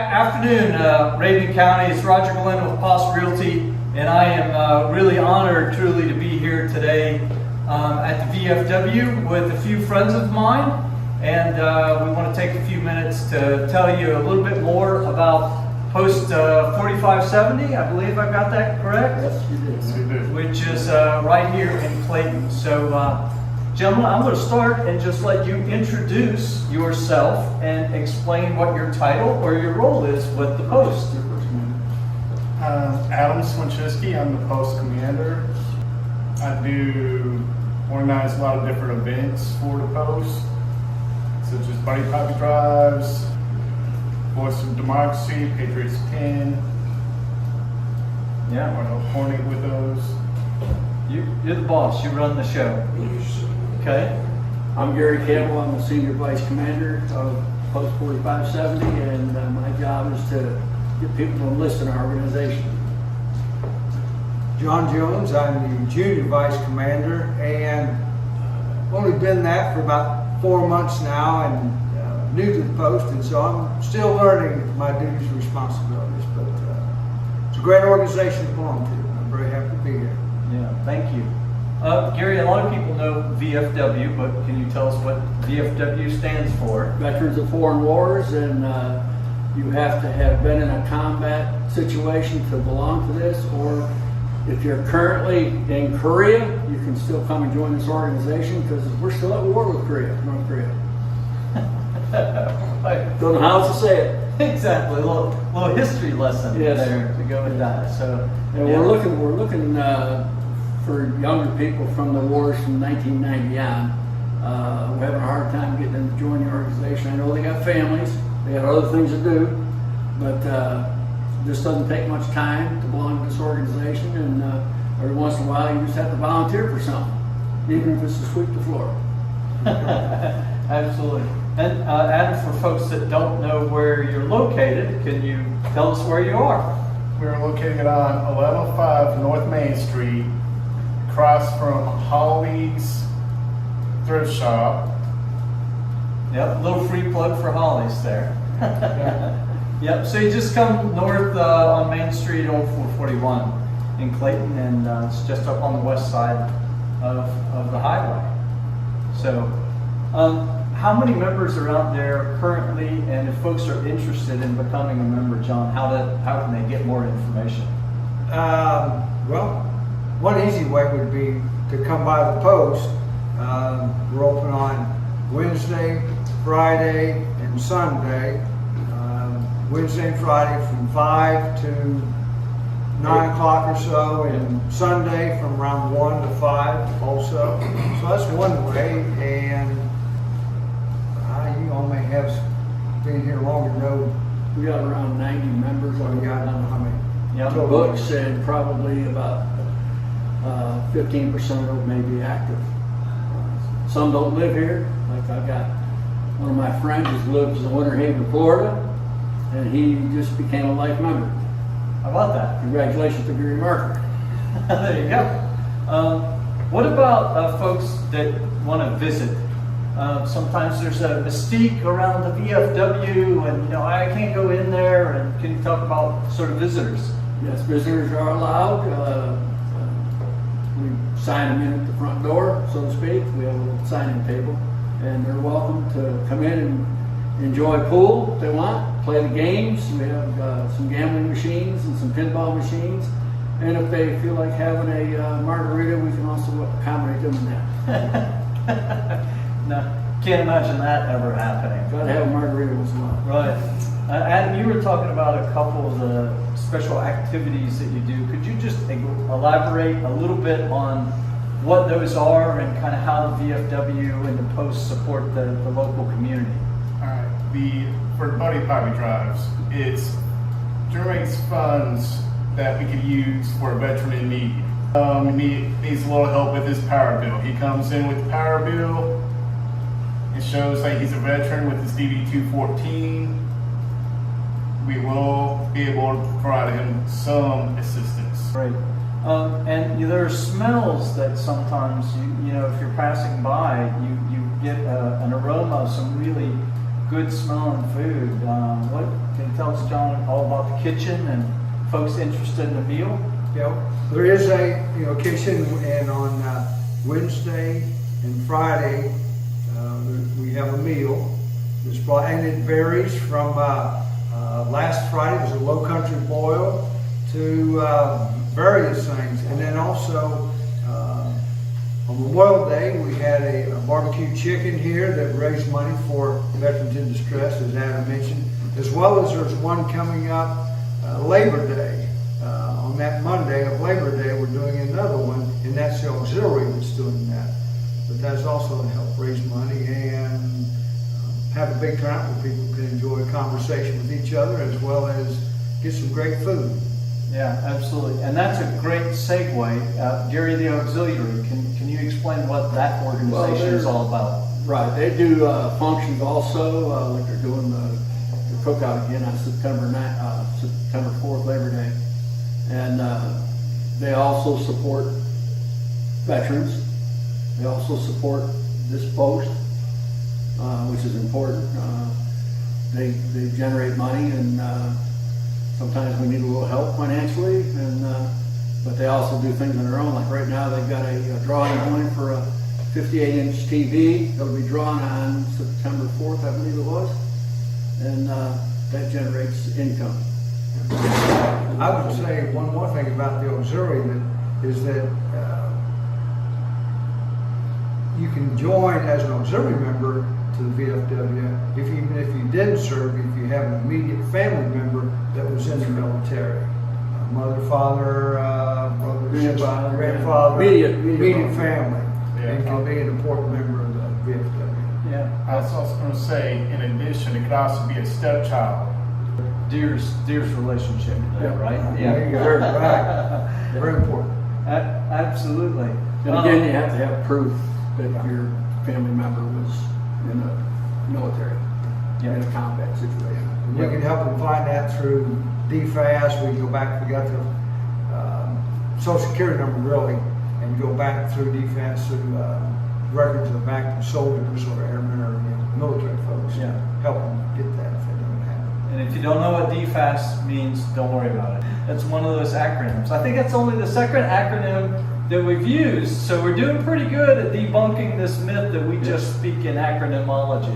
Afternoon, Rabun County. It's Roger Glenn with Post Realty, and I am really honored truly to be here today at the VFW with a few friends of mine, and we want to take a few minutes to tell you a little bit more about Post 4570. I believe I got that correct? Yes, you did. Yes, you did. Which is right here in Clayton. So, gentlemen, I'm going to start and just let you introduce yourself and explain what your title or your role is with the Post. Adam Swinchiski, I'm the Post Commander. I do organize a lot of different events for the Post, such as Buddy Poppy Drives, Voice of Democracy, Patriots 10. Yeah. I want to coordinate with those. You're the boss. You run the show. Okay. I'm Gary Campbell. I'm the Senior Vice Commander of Post 4570, and my job is to get people to enlist in our organization. John Jones, I'm the Junior Vice Commander, and only been that for about 4 months now, and new to the Post, and so I'm still learning my duties and responsibilities, but it's a great organization to belong to. I'm very happy to be here. Yeah, thank you. Gary, a lot of people know VFW, but can you tell us what VFW stands for? Veterans of Foreign Wars, and you have to have been in a combat situation to belong to this, or if you're currently in Korea, you can still come and join this organization because we're still at war with North Korea. Don't know how else to say it. Exactly, a little history lesson there to go with that. So, and yeah. we're looking for younger people from the wars from 1990 on. We're having a hard time getting them to join the organization. I know they got families, they got other things to do, but this doesn't take much time to belong to this organization, and every once in a while you just have to volunteer for something, even if it's to sweep the floor. Absolutely. And Adam, for folks that don't know where you're located, can you tell us where you are? We're located on 1105 North Main Street, across from Holly's Thrift Shop. Yep, a little free plug for Holly's there. Yep, so you just come north on Main Street, Old 441 in Clayton, and it's just up on the west side of the highway. So, how many members are out there currently, and if folks are interested in becoming a member, John, how can they get more information? Well, one easy way would be to come by the Post. We're open on Wednesday, Friday, and Sunday. Wednesday and Friday from 5 to 9 o'clock or so, and Sunday from around 1 to 5 also. So that's one way, and you all may have been here longer know. We got around 90 members. I don't know how many. Yep. total. Books, and probably about 15% of them may be active. Some don't live here. Like I've got one of my friends who lives in Winter Haven, Florida, and he just became a life member. How about that? Congratulations to Gary Marker. There you go. What about folks that want to visit? Sometimes there's a mystique around the VFW, and I can't go in there. And can you talk about sort of visitors? Yes, visitors are allowed. We sign them in at the front door, so to speak. We have a little sign-in table, and they're welcome to come in and enjoy pool if they want, play the games. We have some gambling machines and some pinball machines, and if they feel like having a margarita, we can also accommodate them in that. No, can't imagine that ever happening. Gotta have a margarita once in a while. Right. Adam, you were talking about a couple of the special activities that you do. Could you just elaborate a little bit on what those are and kind of how the VFW and the Post support the local community? All right. For Buddy Poppy Drives, it's generates funds that we could use for a veteran in need. He needs a little help with his power bill. He comes in with the power bill. It shows that he's a veteran with his DD-214. We will be able to provide him some assistance. Right. And there are smells that sometimes, if you're passing by, you get an aroma of some really good smelling food. What can you tell us, John, all about the kitchen and folks interested in the meal? There is a kitchen, and on Wednesday and Friday we have a meal that's brought, and it varies from last Friday was a low country boil to various things, and then also on Memorial Day we had a barbecue chicken here that raised money for veterans in distress, as Adam mentioned, as well as there's one coming up Labor Day. On that Monday of Labor Day, we're doing another one, and that's the auxiliary that's doing that. But that's also to help raise money and have a big turnout where people can enjoy a conversation with each other as well as get some great food. Yeah, absolutely. And that's a great segue. Gary, the auxiliary, can you explain what that organization is all about? Right, they do functions also, like they're doing the cookout again on September 4th, Labor Day. And they also support veterans. They also support this post, which is important. They generate money, and sometimes we need a little help financially. And but they also do things on their own. Like right now, they've got a drawing going for a 58-inch TV that'll be drawn on September 4th, I believe it was, and that generates income. I would say one more thing about the auxiliary is that you can join as an auxiliary member to the VFW even if you didn't serve, if you have an immediate family member that was in the military. Mother, father, brother, sister, grandfather, immediate family, and can be an important member of the VFW. Yeah. I was also going to say, in addition, it could also be a stepchild. Deer's relationship, right? There you go. Right. Very important. Absolutely. And again, you have to have proof that your family member was in the military, in a combat situation. We can help them find that through DFAS. We can go back, we got the Social Security number really, and go back through DFAS through records of active soldiers or airmen or military folks. Yeah. Help them get that if they don't have it. And if you don't know what DFAS means, don't worry about it. It's one of those acronyms. I think that's only the second acronym that we've used, so we're doing pretty good at debunking this myth that we just speak in acronymology.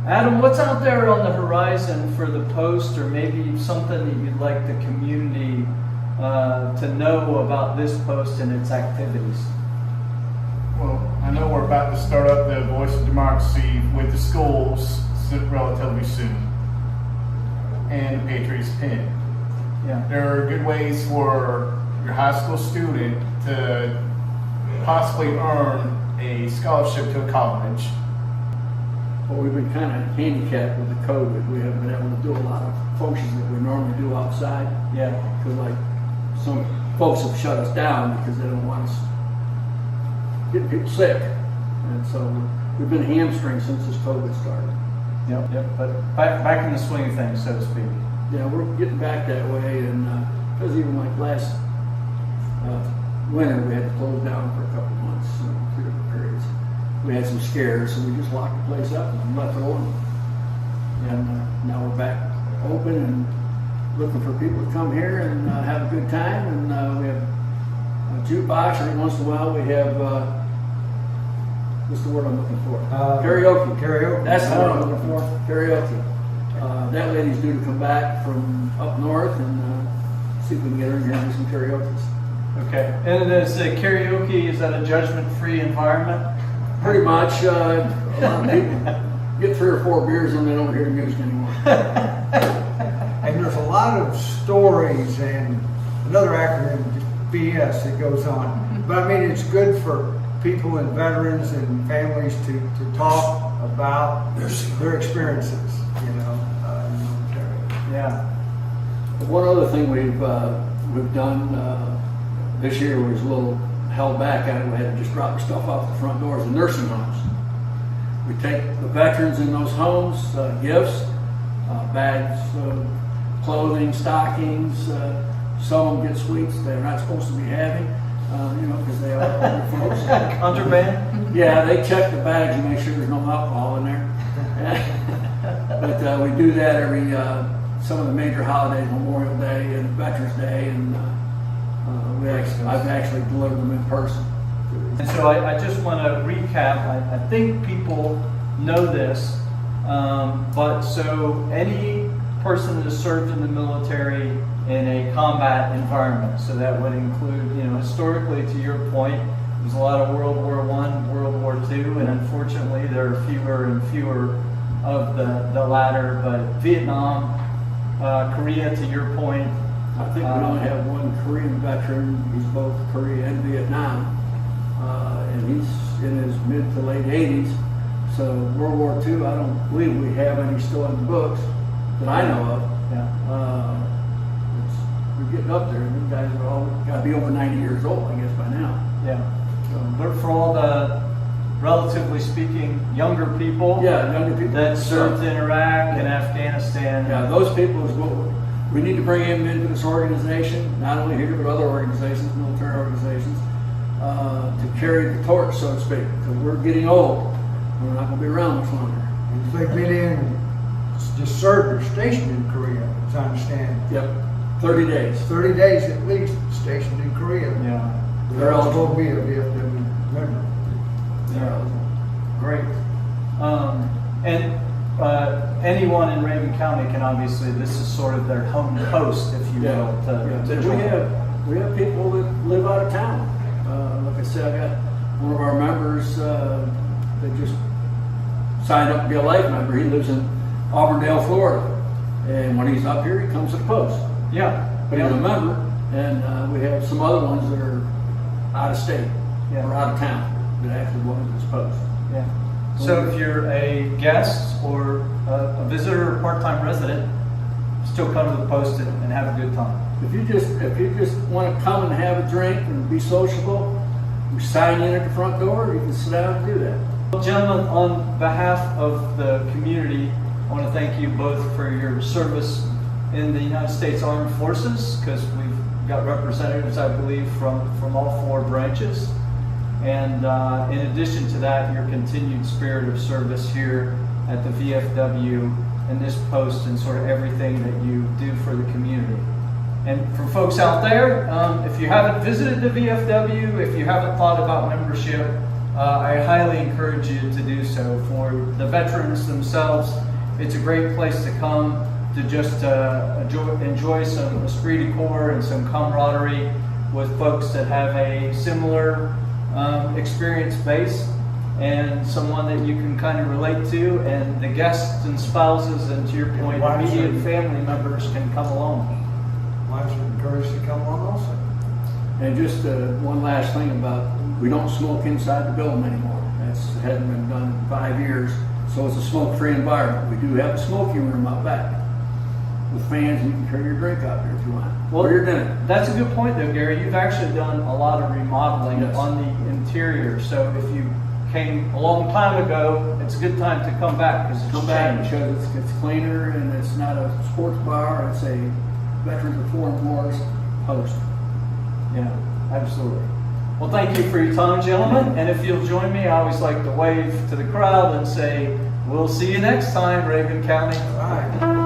Adam, what's out there on the horizon for the post, or maybe something that you'd like the community to know about this post and its activities? Well, I know we're about to start up the Voice of Democracy with the schools relatively soon, and the Patriots Pin. Yeah. There are good ways for your high school student to possibly earn a scholarship to a college. Well, we've been kind of handicapped with the COVID. We haven't been able to do a lot of functions that we normally do outside. Yeah. Because like some folks have shut us down because they don't want us getting people sick. And so we've been hamstringed since this COVID started. Yep. But back in the swing of things, so to speak. Yeah, we're getting back that way, and because even like last winter, we had to close down for a couple of months, 3 different periods. We had some scares, so we just locked the place up and left it alone. And now we're back open and looking for people to come here and have a good time. And we have a jukebox. Every once in a while, we have what's the word I'm looking for? Karaoke. Karaoke. That's the word I'm looking for. Karaoke. That lady's due to come back from up north and see if we can get her in here and do some karaoke. Okay. And is karaoke, is that a judgment-free environment? Pretty much. A lot of people get 3 or 4 beers and they don't hear the music anymore. And there's a lot of stories and another acronym, BS, that goes on. But I mean, it's good for people and veterans and families to talk about their experiences, in the military. Yeah. But one other thing we've done this year was a little held back on it. We had to just drop the stuff off the front doors of nursing homes. We take the veterans in those homes, gifts, bags of clothing, stockings. Some of them get sweets they're not supposed to be having, because they are older folks. Contraband? Yeah, they check the bags and make sure there's no alcohol in there. But we do that every some of the major holidays, Memorial Day and Veterans Day, and I've actually delivered them in person. And so I just want to recap. I think people know this, but so any person that has served in the military in a combat environment, so that would include, historically, to your point, there's a lot of World War I, World War II, and unfortunately there are fewer and fewer of the latter, but Vietnam, Korea, to your point. I think we only have one Korean veteran. He's both Korea and Vietnam, and he's in his mid to late 80s. So World War II, I don't believe we have any still in the books that I know of. Yeah. We're getting up there. These guys are all got to be over 90 years old, I guess, by now. Yeah. But for all the, relatively speaking, younger people, Younger people that served in Iraq and Afghanistan. Yeah, those people is what we need to bring them into this organization, not only here but other organizations, military organizations, to carry the torch, so to speak. Because we're getting old. We're not going to be around much longer. And if they've been in, just served or stationed in Korea, as I understand. Yep, 30 days. 30 days at least stationed in Korea. Yeah. They're eligible to be a VFW member. Yeah. Great. And anyone in Rabun County can obviously, this is sort of their home post, if you will, to join. We have people that live out of town. Like I said, I got one of our members that just signed up to be a life member. He lives in Auburndale, Florida. And when he's up here, he comes to the post. Yeah. But he's a member. And we have some other ones that are out of state or out of town that actually go to this post. Yeah. So if you're a guest or a visitor or part-time resident, still come to the post and have a good time. If you just want to come and have a drink and be sociable, we sign in at the front door. You can sit down and do that. Well, gentlemen, on behalf of the community, I want to thank you both for your service in the United States Armed Forces, because we've got representatives, I believe, from all 4 branches. And in addition to that, your continued spirit of service here at the VFW and this post and sort of everything that you do for the community. And for folks out there, if you haven't visited the VFW, if you haven't thought about membership, I highly encourage you to do so. For the veterans themselves, it's a great place to come to just enjoy some esprit de corps and some camaraderie with folks that have a similar experience base and someone that you can kind of relate to, and the guests and spouses and, to your point, immediate family members can come along. Wives are encouraged to come on also. And just one last thing about, we don't smoke inside the building anymore. That hasn't been done in 5 years, so it's a smoke-free environment. We do have a smoking room out back with fans, and you can carry your drink out there if you want. Well, or your dinner. That's a good point, though, Gary. You've actually done a lot of remodeling on the interior, so if you came a long time ago, it's a good time to come back because Come back because it's cleaner and it's not a sports bar. It's a Veterans of Foreign Wars post. Yeah, absolutely. Well, thank you for your time, gentlemen. And if you'll join me, I always like to wave to the crowd and say, we'll see you next time, Rabun County. All right.